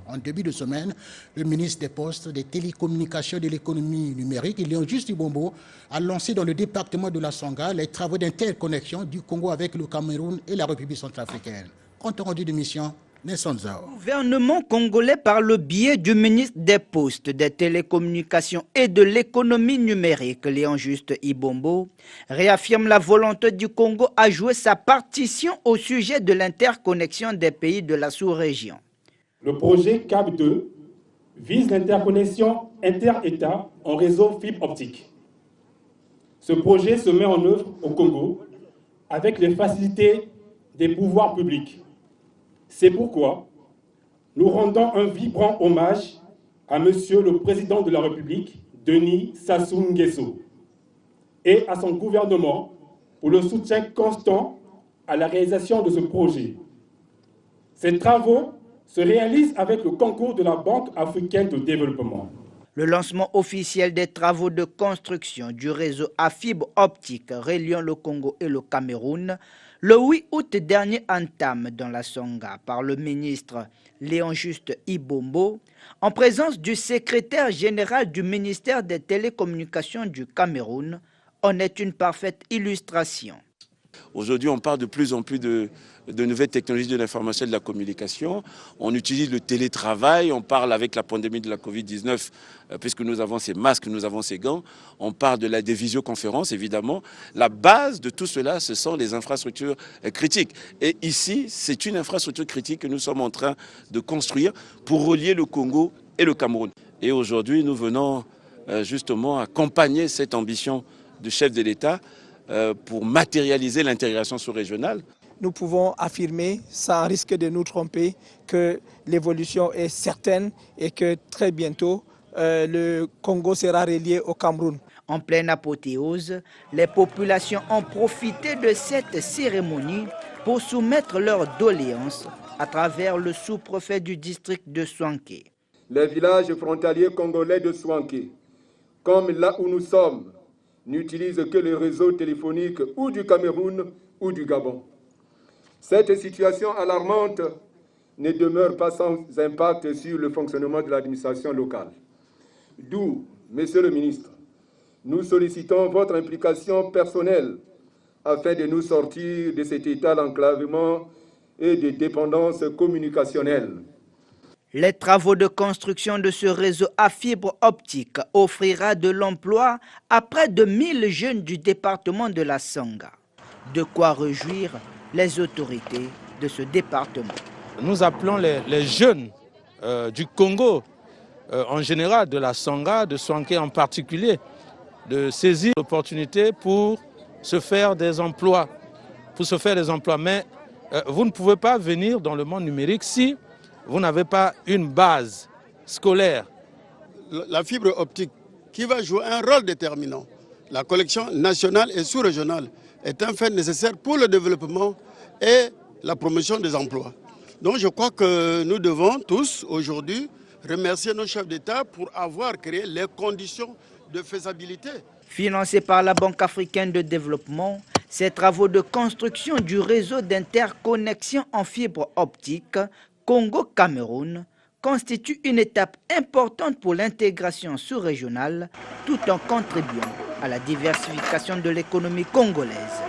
En début de semaine, le ministre des Postes, des Télécommunications et de l'Économie numérique, Léon-Juste Ibombo, a lancé dans le département de la Songa les travaux d'interconnexion du Congo avec le Cameroun et la République centrafricaine. Compte rendu de mission, Nelson Zao. Le gouvernement congolais, par le biais du ministre des Postes, des Télécommunications et de l'Économie numérique, Léon-Juste Ibombo, réaffirme la volonté du Congo à jouer sa partition au sujet de l'interconnexion des pays de la sous-région. Le projet CAP2 vise l'interconnexion inter-État en réseau fibre optique. Ce projet se met en œuvre au Congo avec les facilités des pouvoirs publics. C'est pourquoi nous rendons un vibrant hommage à Monsieur le Président de la République, Denis Sassou Nguesso, et à son gouvernement pour le soutien constant à la réalisation de ce projet. Ces travaux se réalisent avec le concours de la Banque africaine de développement. Le lancement officiel des travaux de construction du réseau à fibre optique reliant le Congo et le Cameroun le 8 août dernier entame dans la Songa par le ministre Léon-Juste Ibombo en présence du secrétaire général du ministère des Télécommunications du Cameroun en est une parfaite illustration. Aujourd'hui, on parle de plus en plus de nouvelles technologies de l'information et de la communication. On utilise le télétravail, on parle avec la pandémie de la Covid-19, puisque nous avons ces masques, nous avons ces gants. On parle des visioconférences, évidemment. La base de tout cela, ce sont les infrastructures critiques. Et ici, c'est une infrastructure critique que nous sommes en train de construire pour relier le Congo et le Cameroun. Et aujourd'hui, nous venons justement accompagner cette ambition du chef de l'État pour matérialiser l'intégration sous-régionale. Nous pouvons affirmer, sans risque de nous tromper, que l'évolution est certaine et que très bientôt, le Congo sera relié au Cameroun. En pleine apothéose, les populations ont profité de cette cérémonie pour soumettre leurs doléances à travers le sous-préfet du district de Soanké. Les villages frontaliers congolais de Soanké, comme là où nous sommes, n'utilisent que le réseau téléphonique ou du Cameroun ou du Gabon. Cette situation alarmante ne demeure pas sans impact sur le fonctionnement de l'administration locale. D'où, Monsieur le ministre, nous sollicitons votre implication personnelle afin de nous sortir de cet état d'enclavement et de dépendance communicationnelle. Les travaux de construction de ce réseau à fibre optique offrira de l'emploi à près de 1000 jeunes du département de la Songa. De quoi réjouir les autorités de ce département. Nous appelons les jeunes du Congo, en général de la Songa, de Soanké en particulier, de saisir l'opportunité pour se faire des emplois. Mais vous ne pouvez pas venir dans le monde numérique si vous n'avez pas une base scolaire. La fibre optique qui va jouer un rôle déterminant, la collection nationale et sous-régionale, est un fait nécessaire pour le développement et la promotion des emplois. Donc je crois que nous devons tous aujourd'hui remercier nos chefs d'État pour avoir créé les conditions de faisabilité. Financés par la Banque africaine de développement, ces travaux de construction du réseau d'interconnexion en fibre optique Congo-Cameroun constituent une étape importante pour l'intégration sous-régionale tout en contribuant à la diversification de l'économie congolaise.